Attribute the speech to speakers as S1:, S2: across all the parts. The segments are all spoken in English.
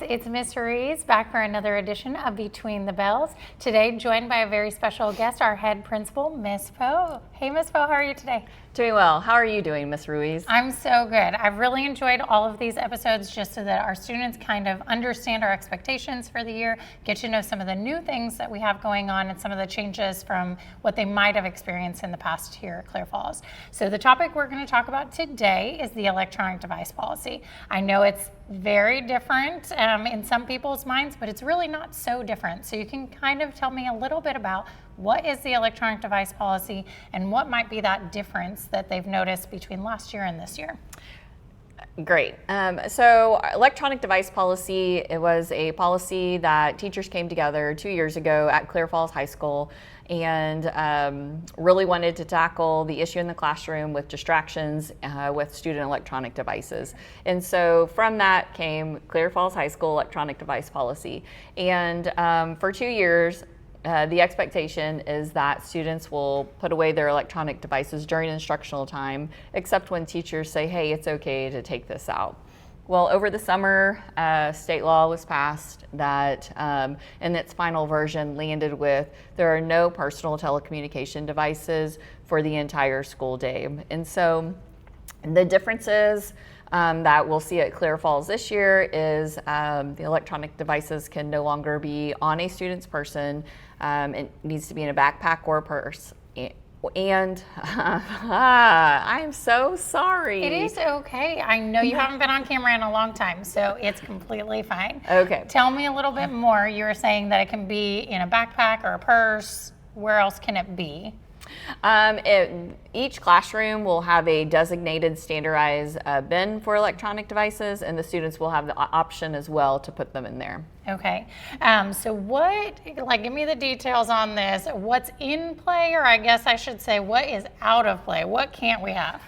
S1: it's Miss Ruiz back for another edition of Between the Bells. Today joined by a very special guest, our head principal, Miss Poe. Hey Miss Poe, how are you today?
S2: Doing well. How are you doing, Miss Ruiz?
S1: I'm so good. I've really enjoyed all of these episodes just so that our students kind of understand our expectations for the year, get to know some of the new things that we have going on and some of the changes from what they might have experienced in the past here at Clear Falls. So the topic we're going to talk about today is the electronic device policy. I know it's very different in some people's minds, but it's really not so different. So you can kind of tell me a little bit about what is the electronic device policy and what might be that difference that they've noticed between last year and this year.
S2: Great. So electronic device policy, it was a policy that teachers came together 2 years ago at Clear Falls High School and really wanted to tackle the issue in the classroom with distractions with student electronic devices. And so from that came Clear Falls High School electronic device policy. And for 2 years, the expectation is that students will put away their electronic devices during instructional time, except when teachers say, hey, it's okay to take this out. Well, over the summer, state law was passed that in its final version landed with there are no personal telecommunication devices for the entire school day. And so the differences that we'll see at Clear Falls this year is the electronic devices can no longer be on a student's person. It needs to be in a backpack or a purse. And I'm so sorry.
S1: It is okay. I know you haven't been on camera in a long time, so it's completely fine.
S2: Okay.
S1: Tell me a little bit more. You were saying that it can be in a backpack or a purse. Where else can it be? Each classroom will have a designated standardized bin for electronic devices, and the students will have the option as well to put them in there. Okay. So give me the details on this. What's in play, or I guess I should say, what is out of play? What can't we have?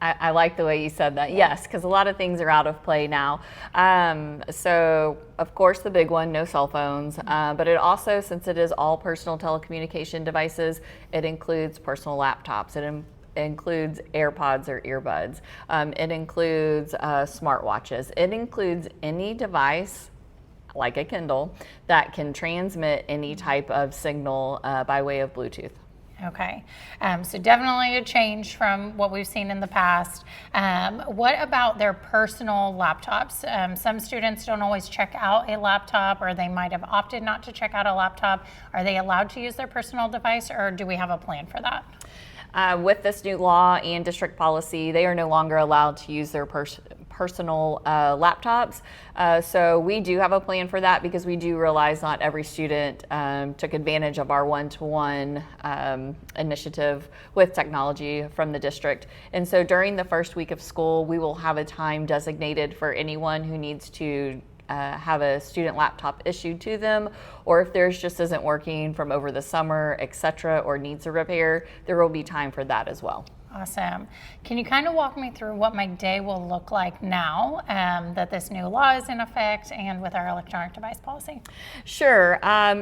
S2: I like the way you said that. Yes, because a lot of things are out of play now. So, of course, the big one, no cell phones. But it also, since it is all personal telecommunication devices, it includes personal laptops. It includes AirPods or earbuds. It includes smartwatches. It includes any device like a Kindle that can transmit any type of signal by way of Bluetooth.
S1: Okay, so definitely a change from what we've seen in the past. What about their personal laptops? Some students don't always check out a laptop, or they might have opted not to check out a laptop. Are they allowed to use their personal device, or do we have a plan for that?
S2: With this new law and district policy, they are no longer allowed to use their personal laptops. So we do have a plan for that because we do realize not every student took advantage of our one-to-one initiative with technology from the district. And so during the first week of school, we will have a time designated for anyone who needs to have a student laptop issued to them, or if theirs just isn't working from over the summer, etc., or needs a repair, there will be time for that as well.
S1: Awesome. Can you kind of walk me through what my day will look like now that this new law is in effect and with our electronic device policy?
S2: Sure.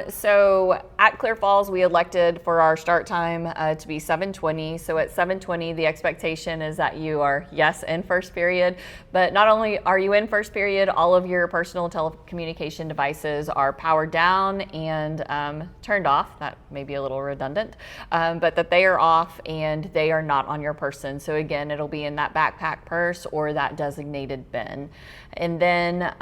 S2: So at Clear Falls, we elected for our start time to be 7:20. So at 7:20, the expectation is that you are, yes, in first period, but not only are you in first period, all of your personal telecommunication devices are powered down and turned off. That may be a little redundant, but that they are off and they are not on your person. So again, it'll be in that backpack, purse, or that designated bin. And then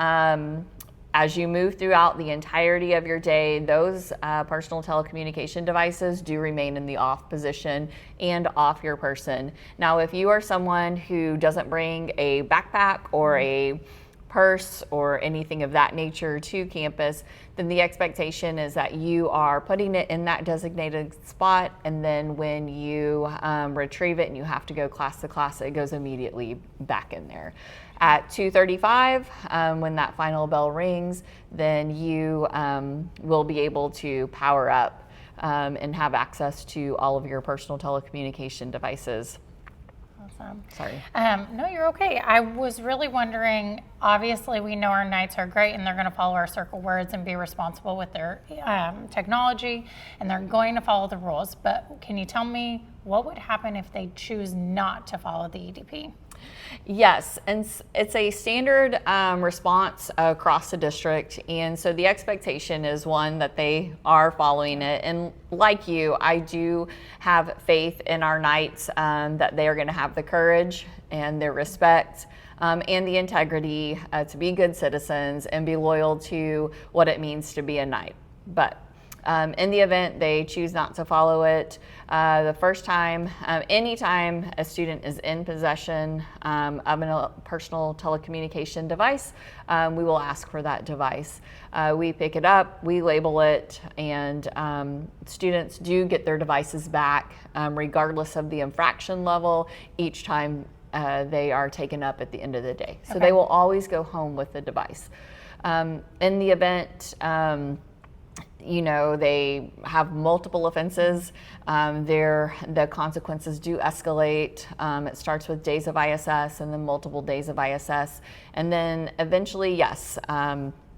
S2: as you move throughout the entirety of your day, those personal telecommunication devices do remain in the off position and off your person. Now, if you are someone who doesn't bring a backpack or a purse or anything of that nature to campus, then the expectation is that you are putting it in that designated spot, and then when you retrieve it and you have to go class to class, it goes immediately back in there. At 2:35, when that final bell rings, then you will be able to power up and have access to all of your personal telecommunication devices.
S1: Awesome.
S2: Sorry.
S1: No, you're okay. I was really wondering, obviously we know our Knights are great and they're going to follow our circle words and be responsible with their technology, and they're going to follow the rules, but can you tell me what would happen if they choose not to follow the EDP?
S2: Yes, and it's a standard response across the district, and so the expectation is one that they are following it. And like you, I do have faith in our knights that they are going to have the courage and their respect and the integrity to be good citizens and be loyal to what it means to be a knight. But in the event they choose not to follow it, the first time, anytime a student is in possession of a personal telecommunication device, we will ask for that device. We pick it up, we label it, and students do get their devices back regardless of the infraction level each time they are taken up at the end of the day. So they will always go home with the device. In the event they have multiple offenses, the consequences do escalate. It starts with days of ISS and then multiple days of ISS. And then eventually, yes,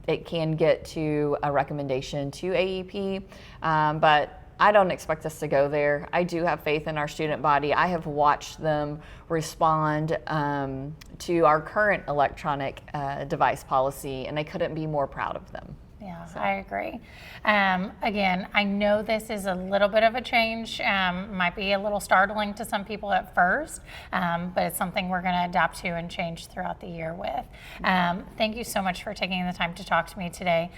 S2: it can get to a recommendation to AEP, but I don't expect us to go there. I do have faith in our student body. I have watched them respond to our current electronic device policy, and I couldn't be more proud of them.
S1: Yeah, I agree. Again, I know this is a little bit of a change, might be a little startling to some people at first, but it's something we're going to adapt to and change throughout the year with. Thank you so much for taking the time to talk to me today.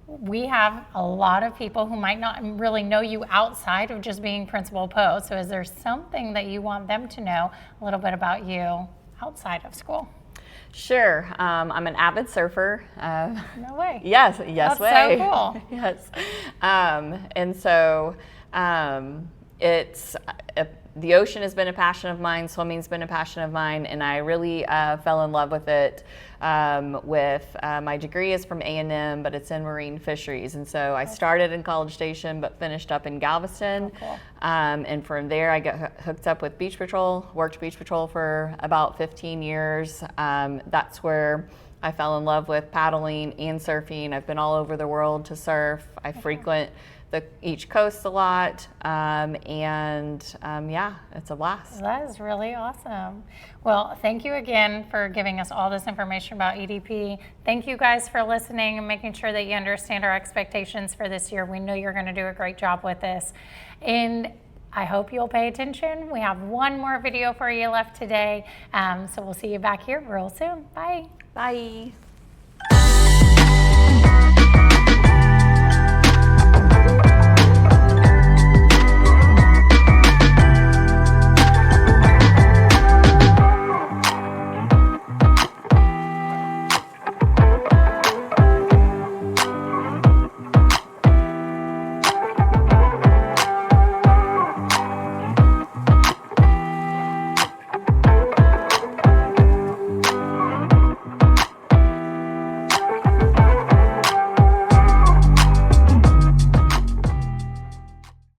S1: We have a lot of people who might not really know you outside of just being Principal Poe. So is there something that you want them to know a little bit about you outside of school?
S2: Sure. I'm an avid surfer.
S1: No way.
S2: Yes,
S1: That's
S2: way.
S1: so cool.
S2: Yes. And so it's the ocean has been a passion of mine. Swimming's been a passion of mine, and I really fell in love with it. My degree is from A&M, but it's in marine fisheries, and so I started in College Station, but finished up in Galveston.
S1: Oh, cool.
S2: And from there, I got hooked up with Beach Patrol. Worked Beach Patrol for about 15 years. That's where I fell in love with paddling and surfing. I've been all over the world to surf. I frequent each coast a lot, yeah, it's a blast.
S1: That is really awesome. Well, thank you again for giving us all this information about EDP. Thank you guys for listening and making sure that you understand our expectations for this year. We know you're going to do a great job with this. And I hope you'll pay attention. We have one more video for you left today. So we'll see you back here real soon. Bye.
S2: Bye.